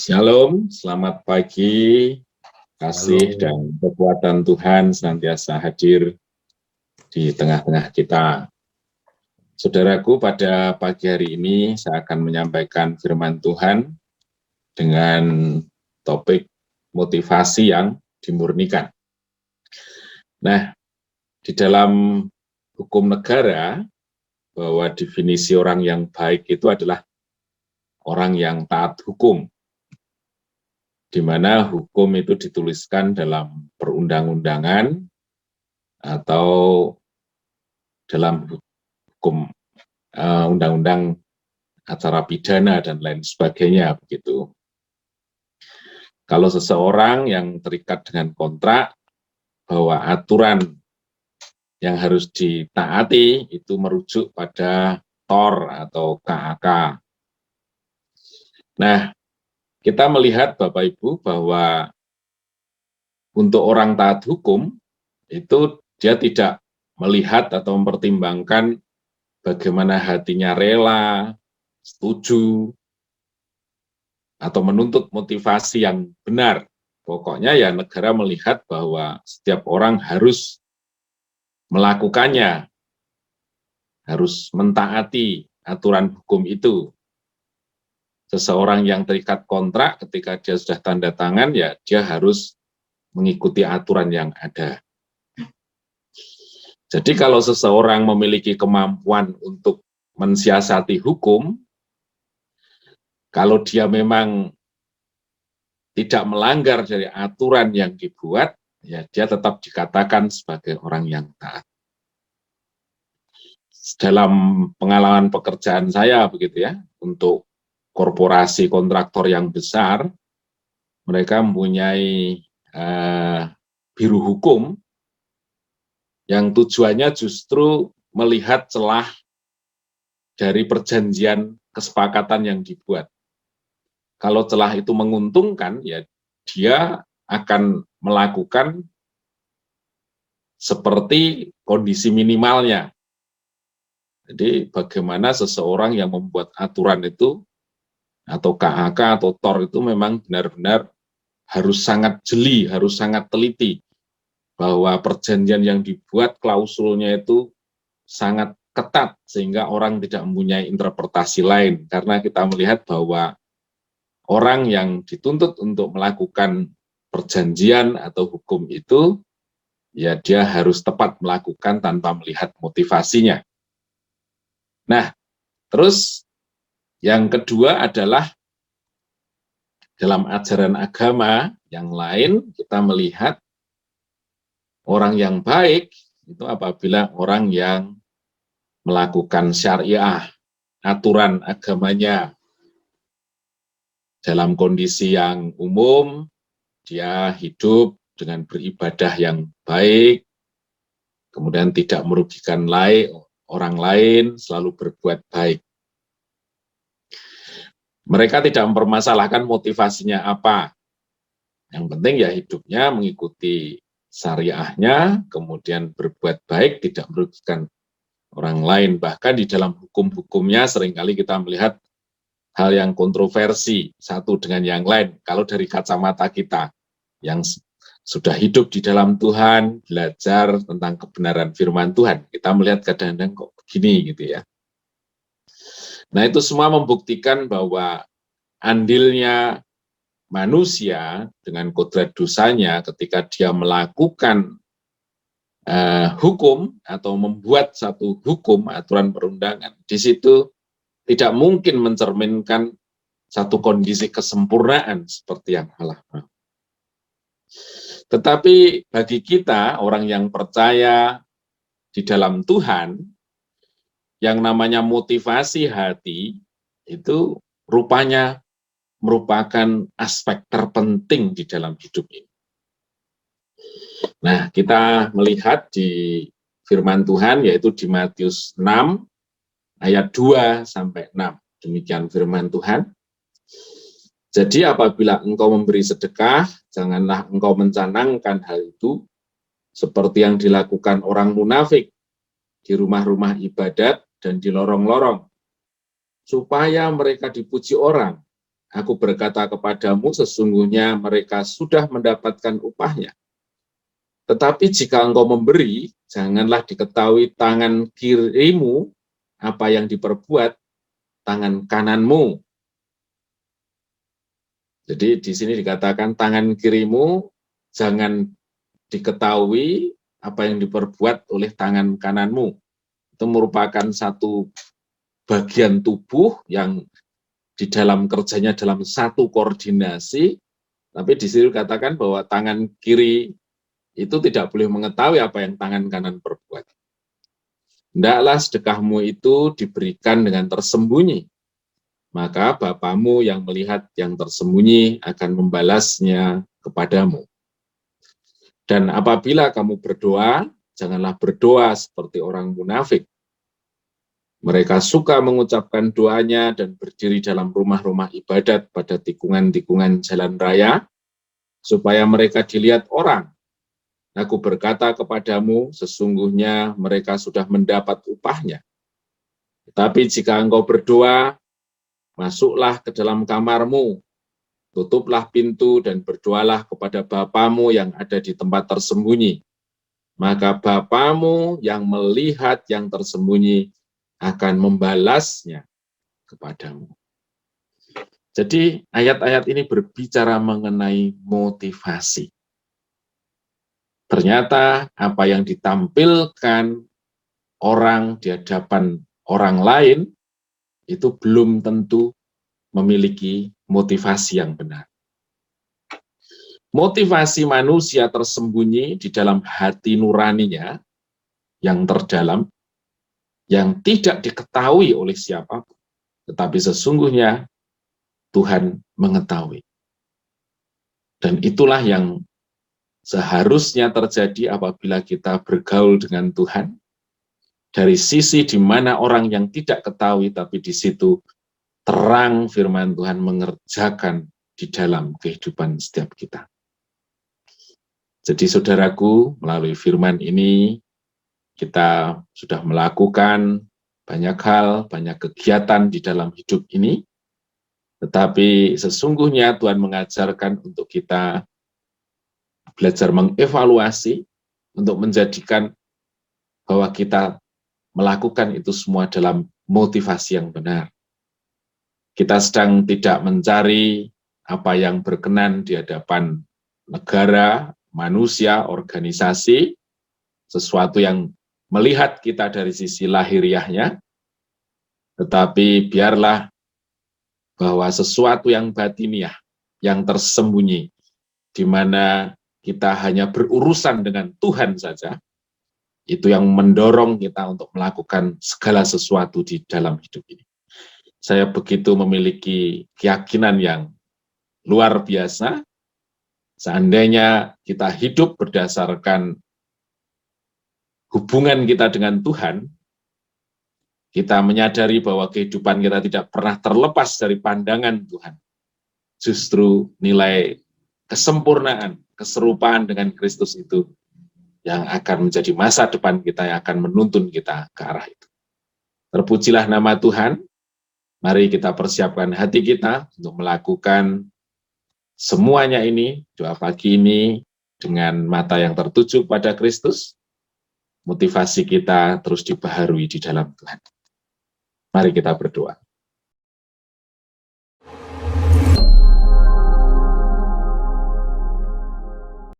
Shalom, selamat pagi, kasih dan Halo. kekuatan Tuhan senantiasa hadir di tengah-tengah kita. Saudaraku, pada pagi hari ini saya akan menyampaikan firman Tuhan dengan topik motivasi yang dimurnikan. Nah, di dalam hukum negara, bahwa definisi orang yang baik itu adalah orang yang taat hukum, di mana hukum itu dituliskan dalam perundang-undangan atau dalam hukum undang-undang acara pidana dan lain sebagainya begitu. Kalau seseorang yang terikat dengan kontrak bahwa aturan yang harus ditaati itu merujuk pada TOR atau KAK. Nah, kita melihat Bapak Ibu bahwa untuk orang taat hukum itu dia tidak melihat atau mempertimbangkan bagaimana hatinya rela, setuju, atau menuntut motivasi yang benar. Pokoknya ya negara melihat bahwa setiap orang harus melakukannya, harus mentaati aturan hukum itu. Seseorang yang terikat kontrak ketika dia sudah tanda tangan, ya dia harus mengikuti aturan yang ada. Jadi kalau seseorang memiliki kemampuan untuk mensiasati hukum, kalau dia memang tidak melanggar dari aturan yang dibuat, ya dia tetap dikatakan sebagai orang yang taat. Dalam pengalaman pekerjaan saya begitu ya, untuk korporasi kontraktor yang besar, mereka mempunyai biro hukum yang tujuannya justru melihat celah dari perjanjian kesepakatan yang dibuat. Kalau celah itu menguntungkan, ya dia akan melakukan seperti kondisi minimalnya. Jadi bagaimana seseorang yang membuat aturan itu, atau KAK atau TOR itu memang benar-benar harus sangat jeli, harus sangat teliti, bahwa perjanjian yang dibuat klausulnya itu sangat ketat, sehingga orang tidak mempunyai interpretasi lain, karena kita melihat bahwa orang yang dituntut untuk melakukan perjanjian atau hukum itu, ya dia harus tepat melakukan tanpa melihat motivasinya. Nah, terus yang kedua adalah dalam ajaran agama yang lain, kita melihat orang yang baik itu apabila orang yang melakukan syariah, aturan agamanya dalam kondisi yang umum, dia hidup dengan beribadah yang baik, kemudian tidak merugikan orang lain, selalu berbuat baik. Mereka tidak mempermasalahkan motivasinya apa. Yang penting ya hidupnya mengikuti syariahnya, kemudian berbuat baik, tidak merugikan orang lain. Bahkan di dalam hukum-hukumnya seringkali kita melihat hal yang kontroversi satu dengan yang lain. Kalau dari kacamata kita yang sudah hidup di dalam Tuhan, belajar tentang kebenaran firman Tuhan, kita melihat kadang-kadang kok begini gitu ya. Nah, itu semua membuktikan bahwa andilnya manusia dengan kodrat dosanya ketika dia melakukan hukum atau membuat satu hukum, aturan perundangan, di situ tidak mungkin mencerminkan satu kondisi kesempurnaan seperti yang Allah mau. Tetapi bagi kita, orang yang percaya di dalam Tuhan, yang namanya motivasi hati, itu rupanya merupakan aspek terpenting di dalam hidup ini. Nah, kita melihat di firman Tuhan, yaitu di Matius 6, ayat 2 sampai 6. Demikian firman Tuhan. Jadi apabila engkau memberi sedekah, janganlah engkau mencanangkan hal itu seperti yang dilakukan orang munafik di rumah-rumah ibadat dan di lorong-lorong, supaya mereka dipuji orang. aku berkata kepadamu, sesungguhnya mereka sudah mendapatkan upahnya. Tetapi jika engkau memberi, janganlah diketahui tangan kirimu apa yang diperbuat tangan kananmu. Jadi di sini dikatakan tangan kirimu jangan diketahui apa yang diperbuat oleh tangan kananmu. Itu merupakan satu bagian tubuh yang di dalam kerjanya dalam satu koordinasi, tapi di sini dikatakan bahwa tangan kiri itu tidak boleh mengetahui apa yang tangan kanan perbuat. Hendaklah sedekahmu itu diberikan dengan tersembunyi, maka Bapamu yang melihat yang tersembunyi akan membalasnya kepadamu. Dan apabila kamu berdoa, janganlah berdoa seperti orang munafik. Mereka suka mengucapkan doanya dan berdiri dalam rumah-rumah ibadat pada tikungan-tikungan jalan raya, supaya mereka dilihat orang. Aku berkata kepadamu, sesungguhnya mereka sudah mendapat upahnya. Tetapi jika engkau berdoa, masuklah ke dalam kamarmu, tutuplah pintu dan berdoalah kepada Bapamu yang ada di tempat tersembunyi. Maka Bapamu yang melihat yang tersembunyi akan membalasnya kepadamu. Jadi ayat-ayat ini berbicara mengenai motivasi. Ternyata apa yang ditampilkan orang di hadapan orang lain itu belum tentu memiliki motivasi yang benar. Motivasi manusia tersembunyi di dalam hati nuraninya yang terdalam, yang tidak diketahui oleh siapapun, tetapi sesungguhnya Tuhan mengetahui. Dan itulah yang seharusnya terjadi apabila kita bergaul dengan Tuhan, dari sisi di mana orang yang tidak ketahui, tapi di situ terang firman Tuhan mengerjakan di dalam kehidupan setiap kita. Jadi saudaraku, melalui firman ini, kita sudah melakukan banyak hal, banyak kegiatan di dalam hidup ini, tetapi sesungguhnya Tuhan mengajarkan untuk kita belajar mengevaluasi, untuk menjadikan bahwa kita melakukan itu semua dalam motivasi yang benar. Kita sedang tidak mencari apa yang berkenan di hadapan negara, manusia, organisasi, sesuatu yang melihat kita dari sisi lahiriahnya, tetapi biarlah bahwa sesuatu yang batiniah, yang tersembunyi, di mana kita hanya berurusan dengan Tuhan saja, itu yang mendorong kita untuk melakukan segala sesuatu di dalam hidup ini. Saya begitu memiliki keyakinan yang luar biasa, seandainya kita hidup berdasarkan hubungan kita dengan Tuhan, kita menyadari bahwa kehidupan kita tidak pernah terlepas dari pandangan Tuhan. Justru nilai kesempurnaan, keserupaan dengan Kristus itu yang akan menjadi masa depan kita, yang akan menuntun kita ke arah itu. Terpujilah nama Tuhan. Mari kita persiapkan hati kita untuk melakukan semuanya ini, doa pagi ini, dengan mata yang tertuju pada Kristus. Motivasi kita terus dibaharui di dalam Tuhan. Mari kita berdoa.